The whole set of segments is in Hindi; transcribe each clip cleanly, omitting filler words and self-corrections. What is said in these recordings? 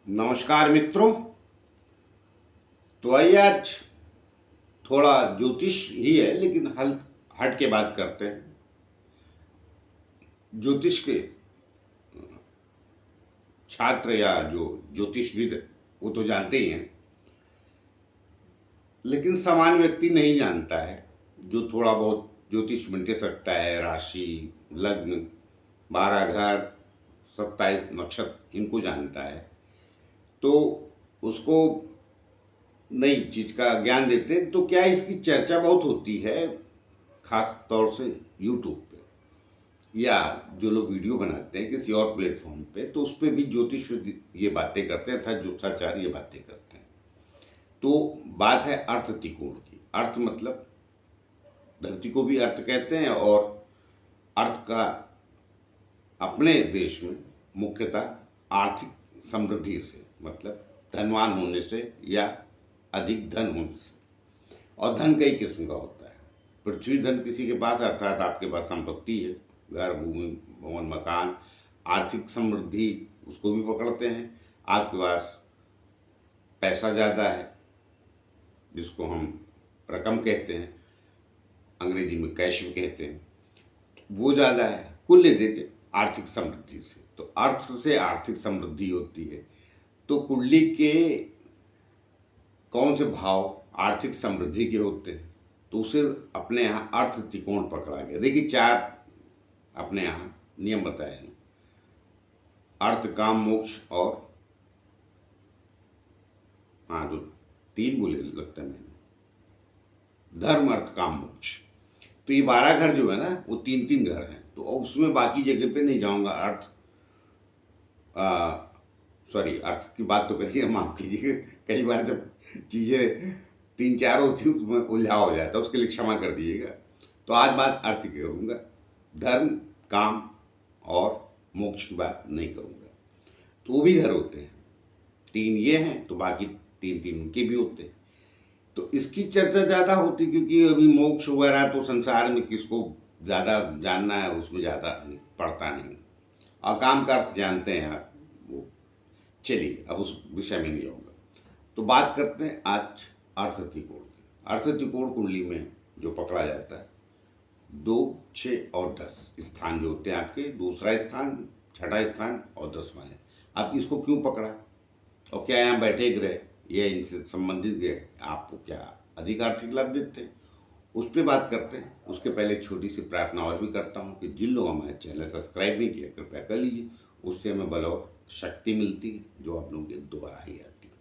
नमस्कार मित्रों। तो आइए आज थोड़ा ज्योतिष ही है लेकिन हल हट के बात करते हैं। ज्योतिष के छात्र या जो ज्योतिषविद वो तो जानते ही हैं, लेकिन सामान्य व्यक्ति नहीं जानता है। जो थोड़ा बहुत ज्योतिष में इंटरेस्ट रखता है, राशि, लग्न, 12 घर, 27 नक्षत्र इनको जानता है, तो उसको नई चीज का ज्ञान देते हैं। तो क्या इसकी चर्चा बहुत होती है, खास तौर से यूट्यूब पे, या जो लोग वीडियो बनाते हैं किसी और प्लेटफॉर्म पे, तो उस पर भी ज्योतिष ये बातें करते हैं अर्थात ज्योतिषाचार्य ये बातें करते हैं। तो बात है अर्थ त्रिकोण की। अर्थ मतलब धरती को भी अर्थ कहते हैं, और अर्थ का अपने देश में मुख्यतः आर्थिक समृद्धि से, मतलब धनवान होने से या अधिक धन होने से। और धन कई किस्म का होता है। पृथ्वी धन किसी के पास, अर्थात आपके पास संपत्ति है, घर, भूमि, भवन, मकान, आर्थिक समृद्धि, उसको भी पकड़ते हैं। आपके पास पैसा ज़्यादा है, जिसको हम रकम कहते हैं, अंग्रेजी में कैश भी कहते हैं, वो ज़्यादा है। कुल लेके के आर्थिक समृद्धि से, तो अर्थ से आर्थिक समृद्धि होती है। तो कुंडली के कौन से भाव आर्थिक समृद्धि के होते हैं, तो उसे अपने यहाँ अर्थ त्रिकोण पकड़ा गया। देखिए 4 अपने यहाँ नियम बताए हैं: अर्थ, काम, मोक्ष और हाँ, जो 3 बोले लगता है मैंने, धर्म, अर्थ, काम, मोक्ष। तो ये 12 घर जो है ना, वो 3-3 घर हैं। तो उसमें बाकी जगह पे नहीं जाऊंगा। अर्थ की बात तो करिए, माफ कीजिएगा, कई बार जब चीज़ें 3-4 होती हैं उसमें उलझाव हो जाता है, उसके लिए क्षमा कर दीजिएगा। तो आज बात अर्थ की करूँगा, धर्म, काम और मोक्ष की बात नहीं करूँगा। तो वो भी घर होते हैं, 3 ये हैं तो बाकी 3-3 उनके भी होते हैं। तो इसकी चर्चा ज़्यादा होती, क्योंकि अभी मोक्ष वगैरह तो संसार में किसको ज़्यादा जानना है, उसमें ज़्यादा पड़ता नहीं। और काम का अर्थ जानते हैं आप, वो चलिए अब उस विषय में नहीं जाऊँगा। तो बात करते हैं आज अर्थ त्रिकोण की। अर्थ त्रिकोण कुंडली में जो पकड़ा जाता है, 2, 6 और 10 स्थान जो होते हैं आपके, दूसरा स्थान, छठा स्थान और 10वां है। आप इसको क्यों पकड़ा, और क्या यहाँ बैठे ग्रह या इनसे संबंधित ग्रह आपको क्या अधिक आर्थिक लाभ देते हैं, उस पर बात करते हैं। उसके पहले छोटी सी प्रार्थना और भी करता हूँ कि जिन लोगों हमारे चैनल सब्सक्राइब नहीं किया, कृपया कर लीजिए। उससे हमें बल और शक्ति मिलती है, जो आप लोगों के द्वारा ही आती है।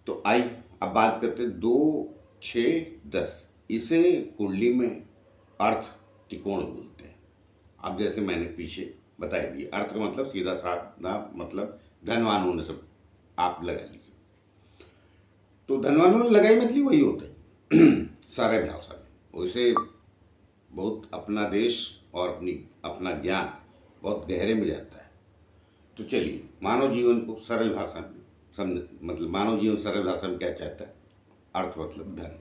तो आइए अब बात करते हैं 2, 6, 10। इसे कुंडली में अर्थ त्रिकोण बोलते हैं। अब जैसे मैंने पीछे बता दिया, अर्थ का मतलब सीधा साधा मतलब धनवान होने से आप लगा लीजिए। तो धनवान होने लगाई मतलब वही होता है सारे भाषा में। वैसे बहुत अपना देश और अपना ज्ञान बहुत गहरे में जाता है। तो चलिए, मानव जीवन को सरल भाषा में समझ, मतलब मानव जीवन सरल भाषा में क्या चाहता है, अर्थ मतलब धन।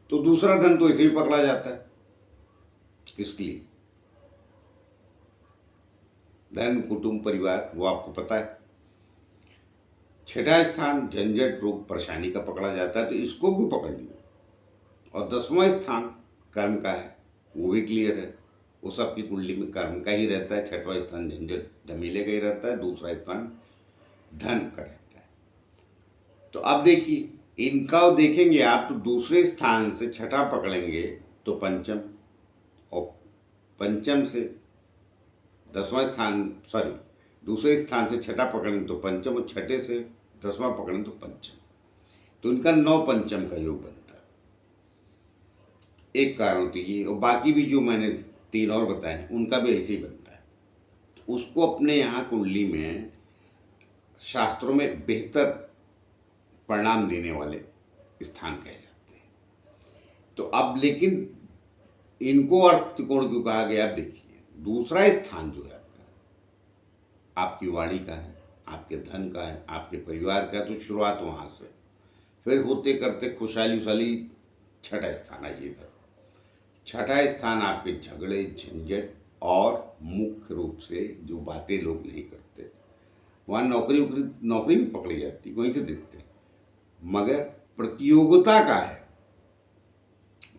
तो दूसरा धन तो इसे ही पकड़ा जाता है, किसके लिए, धन, कुटुंब, परिवार, वो आपको पता है। छठा स्थान झंझट, रोग, परेशानी का पकड़ा जाता है, तो इसको भी पकड़ लिया। और 10वां स्थान कर्म का है, वो भी क्लियर है। वो सबकी कुंडली में कर्म का ही रहता है। 6वां स्थान झंझट झमेले का ही रहता है। दूसरा स्थान धन का रहता है। तो अब देखिए, इनका देखेंगे आप तो दूसरे स्थान से छठा पकड़ेंगे तो पंचम, और पंचम से 10वां स्थान, सॉरी, दूसरे स्थान से छठा पकड़ेंगे तो पंचम, और छठे से 10वां पकड़ेंगे तो पंचम। तो इनका 9 पंचम का योग बनता है। एक कारण होती है, और बाकी भी जो मैंने 3 और बताए उनका भी ऐसे ही बनता है। तो उसको अपने यहाँ कुंडली में शास्त्रों में बेहतर परिणाम देने वाले स्थान कहे जाते हैं। तो अब लेकिन इनको अर्थ त्रिकोण क्यों कहा गया, आप देखिए। दूसरा स्थान जो है आपका, आपकी वाणी का है, आपके धन का है, आपके परिवार का है, तो शुरुआत वहाँ से, फिर होते करते खुशहाली उशहाली छठा स्थान आइए इधर। छठा स्थान आपके झगड़े, झंझट और मुख्य रूप से जो बातें लोग नहीं करते, वहाँ नौकरी वोकरी नौकरी भी पकड़ी जाती, वहीं से देखते हैं। मगर प्रतियोगिता का है,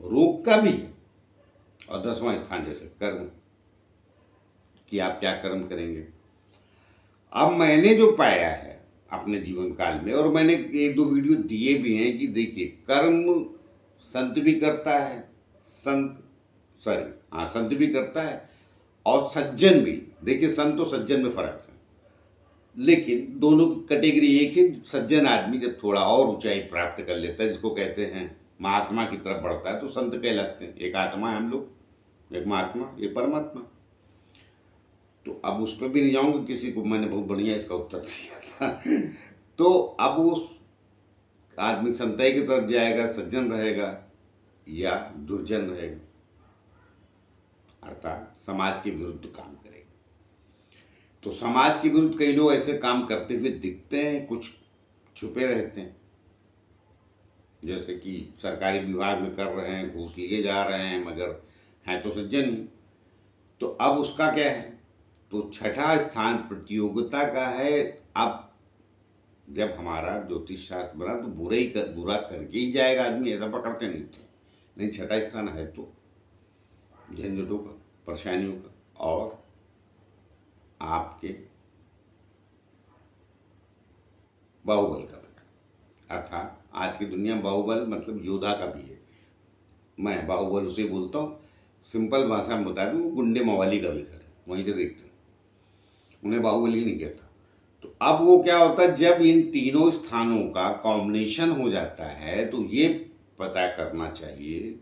रोग का भी है। और 10वां स्थान जैसे कर्म, कि आप क्या कर्म करेंगे। अब मैंने जो पाया है अपने जीवन काल में, और मैंने एक दो वीडियो दिए भी हैं, कि देखिए कर्म संत भी करता है, संत सॉरी हाँ संत भी करता है और सज्जन भी। देखिए संत और सज्जन में फर्क है, लेकिन दोनों की कैटेगरी एक है। सज्जन आदमी जब थोड़ा और ऊंचाई प्राप्त कर लेता है, जिसको कहते हैं महात्मा की तरफ बढ़ता है, तो संत कहलाते हैं। एक आत्मा है हम लोग, एक महात्मा, एक परमात्मा। तो अब उस पर भी नहीं जाऊंगा, किसी को मैंने बहुत बढ़िया इसका उत्तर दिया था। तो अब उस आदमी संताई की तरफ जाएगा, सज्जन रहेगा या दुर्जन रहेगा, अर्थात समाज के विरुद्ध काम करेगा। तो समाज के विरुद्ध कई लोग ऐसे काम करते हुए दिखते हैं, कुछ छुपे रहते हैं, जैसे कि सरकारी विभाग में कर रहे हैं, घूस लिए जा रहे हैं, मगर हैं तो सज्जन ही। तो अब उसका क्या है, तो छठा स्थान प्रतियोगिता का है। अब जब हमारा ज्योतिष शास्त्र बना तो बुरा करके ही जाएगा आदमी, ऐसा पकड़ते नहीं थे। लेकिन छठा स्थान है तो झंझटों का, परेशानियों का, और आपके बाहुबल का भी। अर्थात आज की दुनिया में बाहुबल मतलब योद्धा का भी है। मैं बाहुबल उसे बोलता हूँ, सिंपल भाषा में बता दूँ, गुंडे मवाली का भी घर है, वहीं से देखते हैं, उन्हें बाहुबली नहीं कहता। तो अब वो क्या होता है, जब इन तीनों स्थानों का कॉम्बिनेशन हो जाता है, तो ये पता करना चाहिए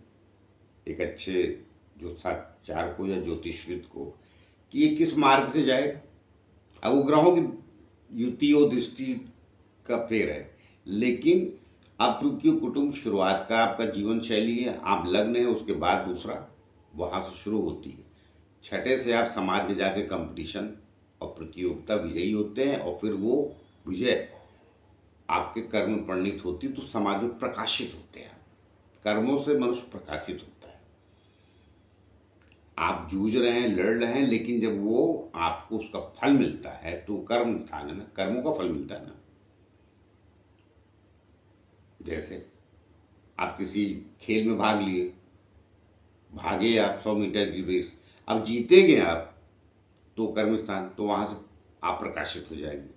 एक अच्छे जो चार को या ज्योतिषविद को, कि ये किस मार्ग से जाएगा। अब वो ग्रहों की युति और दृष्टि का फेर है, लेकिन अब क्योंकि कुटुंब शुरुआत का आपका जीवन शैली है, आप लग्न है, उसके बाद दूसरा वहाँ से शुरू होती है। छठे से आप समाज में जाके कंपटीशन और प्रतियोगिता विजयी होते हैं, और फिर वो विजय आपके कर्म में परिणित होती, तो समाज में प्रकाशित होते हैं। कर्मों से मनुष्य प्रकाशित होता है। आप जूझ रहे हैं, लड़ रहे हैं, लेकिन जब वो आपको उसका फल मिलता है, तो कर्म स्थान है ना, कर्मों का फल मिलता है ना। जैसे आप किसी खेल में भाग लिए, भागे आप 100 मीटर की रेस, अब जीतेंगे आप, तो कर्म स्थान, तो वहाँ से आप प्रकाशित हो जाएंगे।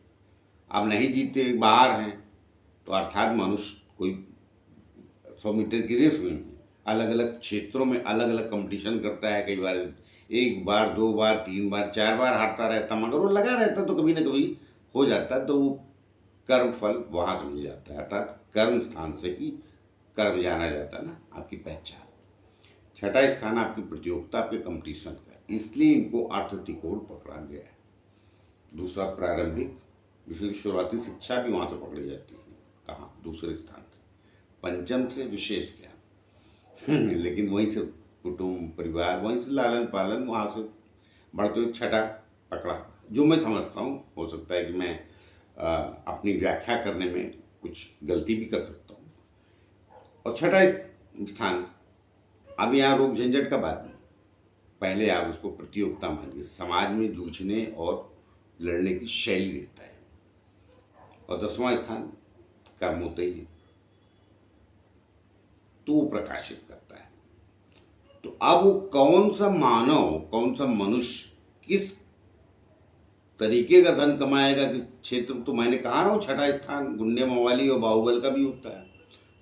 अब नहीं जीते, बाहर हैं, तो अर्थात मनुष्य कोई 100 मीटर की रेस नहीं है, अलग अलग क्षेत्रों में अलग अलग कंपटीशन करता है। कई बार 1 बार 2 बार 3 बार 4 बार हारता रहता, मगर वो लगा रहता, तो कभी ना कभी हो जाता है, तो वो कर्म फल वहाँ से मिल जाता है। अर्थात कर्म स्थान से ही कर्म जाना जाता है ना, आपकी पहचान। छठा स्थान आपकी प्रतियोगिता, आपके कंपटीशन का, इसलिए इनको अर्थ त्रिकोण पकड़ा गया है। दूसरा प्रारंभिक, इसलिए शुरुआती शिक्षा भी वहाँ से पकड़ी जाती है। कहाँ, दूसरे स्थान से। पंचम से विशेष ज्ञान, लेकिन वहीं से कुटुंब परिवार, वहीं से लालन पालन, वहाँ से बढ़ते हुए छठा पकड़ा, जो मैं समझता हूँ। हो सकता है कि मैं अपनी व्याख्या करने में कुछ गलती भी कर सकता हूँ। और छठा स्थान, अब यहाँ रोग झंझट का बात नहीं, पहले आप उसको प्रतियोगिता मानिए, समाज में जूझने और लड़ने की शैली देता है। और 10वां स्थान कर्म होता ही है, तो वो प्रकाशित करता है। तो अब वो कौन सा मानव, कौन सा मनुष्य किस तरीके का धन कमाएगा, किस क्षेत्र, तो मैंने कहा ना, छठा स्थान गुंडे मवाली और बाहुबल का भी होता है।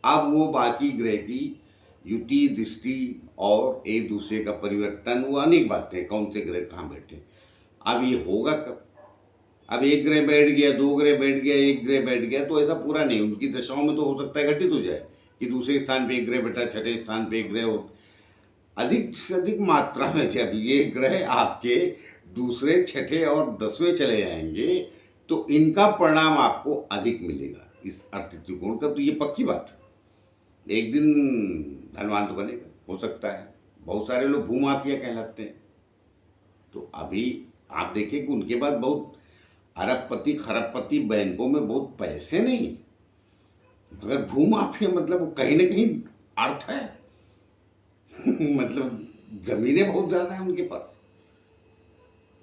अब वो बाकी ग्रह की युति दृष्टि और एक दूसरे का परिवर्तन, वो अनेक बातें, कौन से ग्रह कहाँ बैठे। अब ये होगा कब, अब एक ग्रह बैठ गया, 2 ग्रह बैठ गया, 1 ग्रह बैठ गया, तो ऐसा पूरा नहीं। उनकी दशाओं में तो हो सकता है घटित हो जाए, कि दूसरे स्थान पे एक ग्रह बैठा, छठे स्थान पे एक ग्रह हो। अधिक से अधिक मात्रा में जब ये ग्रह आपके दूसरे, छठे और 10वें चले जाएंगे, तो इनका परिणाम आपको अधिक मिलेगा इस अर्थ त्रिकोण का। तो ये पक्की बात है, एक दिन धनवान तो बनेगा, हो सकता है। बहुत सारे लोग भूमाफिया कहलाते हैं, तो अभी आप देखिए कि उनके पास बहुत अरबपति खरबपति, बैंकों में बहुत पैसे नहीं, मगर भूमाफिया मतलब वो कहीं ना कहीं अर्थ है। मतलब जमीनें बहुत ज़्यादा है उनके पास,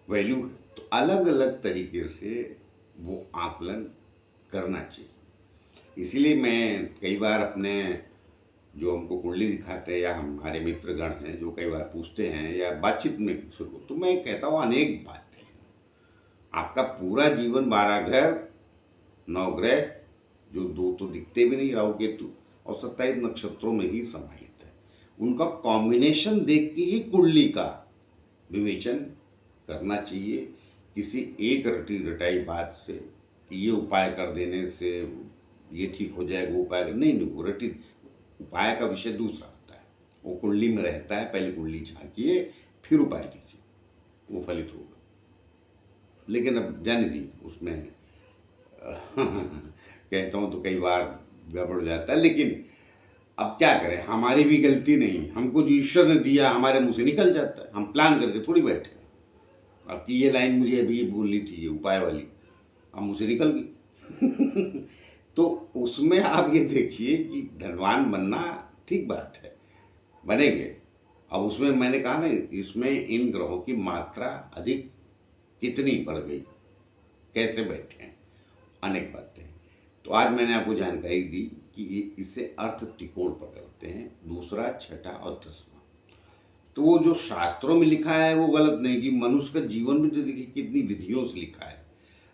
वैल्यू है। तो अलग अलग तरीके से वो आकलन करना चाहिए। इसीलिए मैं कई बार अपने जो हमको कुंडली दिखाते हैं या हमारे मित्रगण हैं जो कई बार पूछते हैं या बातचीत में किसी को, तो मैं कहता हूँ अनेक बातें। आपका पूरा जीवन 12 घर 9 ग्रह, जो 2 तो दिखते भी नहीं, राहु केतु, और 27 नक्षत्रों में ही समाहित है। उनका कॉम्बिनेशन देख के ही कुंडली का विवेचन करना चाहिए। किसी एक रटी रटाई बात से कि ये उपाय कर देने से ये ठीक हो जाएगा, वो उपाय नहीं नहीं, वो रटी उपाय का विषय दूसरा होता है, वो कुंडली में रहता है। पहले कुंडली झांकिए फिर उपाय कीजिए, वो फलित होगा। लेकिन अब जाने दी उसमें कहता हूँ तो कई बार गड़बड़ हो जाता है, लेकिन अब क्या करें, हमारी भी गलती नहीं। हमको जो ईश्वर ने दिया हमारे मुंह से निकल जाता है, हम प्लान करके थोड़ी बैठे। अब कि ये लाइन मुझे अभी बोलनी थी, ये उपाय वाली, अब मुझसे निकल गई तो उसमें आप ये देखिए कि धनवान बनना ठीक बात है, बनेंगे। अब उसमें मैंने कहा ना, इसमें इन ग्रहों की मात्रा अधिक कितनी बढ़ गई, कैसे बैठे हैं, अनेक बातें। तो आज मैंने आपको जानकारी दी कि इसे अर्थ त्रिकोण पकड़ते हैं, दूसरा, छठा और 10वां। तो वो जो शास्त्रों में लिखा है वो गलत नहीं, कि मनुष्य का जीवन भी तो देखिए कितनी विधियों से लिखा है।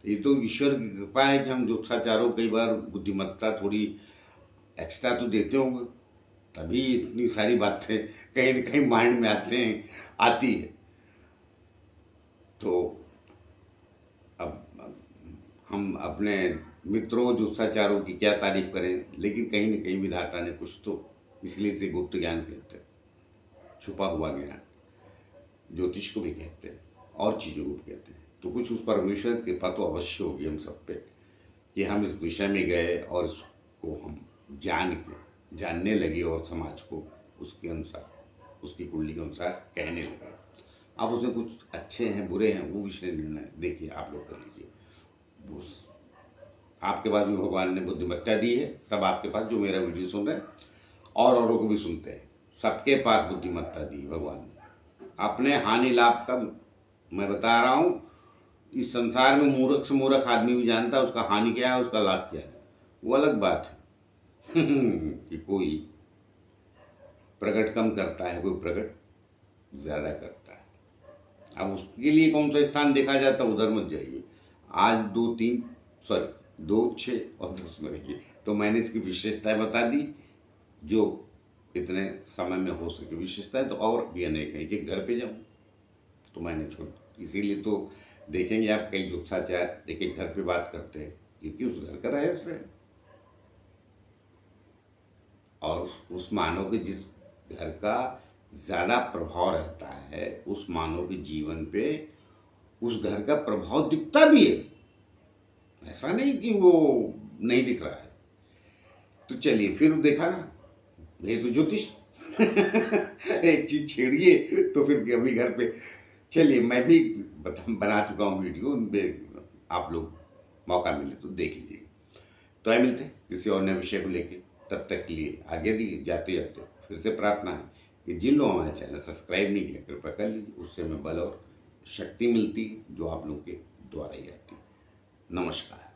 ये तो ईश्वर की कृपा है कि हम ज्योतिषाचारों कई बार बुद्धिमत्ता थोड़ी एक्स्ट्रा तो देते होंगे, तभी इतनी सारी बातें कहीं न कहीं माइंड में आती है। तो अब हम अपने मित्रों ज्योतिषाचारों की क्या तारीफ करें, लेकिन कहीं न कहीं विधाता ने कुछ तो, इसलिए इसे गुप्त ज्ञान कहते हैं, छुपा हुआ ज्ञान ज्योतिष को भी कहते हैं और चीज़ों को भी कहते हैं। तो कुछ उस परमेश्वर की कृपा तो अवश्य होगी हम सब पे कि हम इस विषय में गए और इसको हम जानने लगे और समाज को उसके अनुसार, उसकी कुंडली के अनुसार कहने लगे। अब उसमें कुछ अच्छे हैं बुरे हैं, वो विषय निर्णय देखिए आप लोग कर लीजिए। वो आपके पास भी भगवान ने बुद्धिमत्ता दी है, सब आपके पास जो मेरा वीडियो सुन रहे हैं और औरों को भी सुनते हैं, सबके पास बुद्धिमत्ता दी है भगवान ने। अपने हानि लाभ का मैं बता रहा हूँ, इस संसार में मूर्ख से मूर्ख आदमी भी जानता है उसका हानि क्या है, उसका लाभ क्या है। वो अलग बात है कि कोई प्रकट कम करता है, कोई प्रकट ज़्यादा करता है। अब उसके लिए कौन सा स्थान देखा जाता है, उधर मत जाइए। आज 2, 6 और 10 में रहिए। तो मैंने इसकी विशेषताएं बता दी, जो इतने समय में हो सके। विशेषताएं तो और भी अनेक हैं, एक घर पे जाऊँ तो मैंने छोड़, इसीलिए तो देखेंगे आप कई ज्योतिषाचार्य एक घर पे बात करते हैं, क्योंकि उस घर का रहस्य है। और उस मानव के जिस घर का ज़्यादा प्रभाव रहता है, उस मानव के जीवन पे उस घर का प्रभाव दिखता भी है, ऐसा नहीं कि वो नहीं दिख रहा है। तो चलिए फिर देखा ना, ये तो ज्योतिष एक चीज छेड़िए तो फिर कभी घर पे। चलिए मैं भी बना चुका हूँ वीडियो, उन पे आप लोग मौका मिले तो देख लीजिए। तो आए मिलते हैं किसी और नए विषय को लेके, तब तक के लिए आगे दी जाते जाते फिर से प्रार्थना है कि जिन लोगों हमारे चैनल सब्सक्राइब नहीं किया कृपया कर लीजिए, उससे हमें बल और शक्ति मिलती जो आप लोगों के द्वारा ही आती। नमस्कार।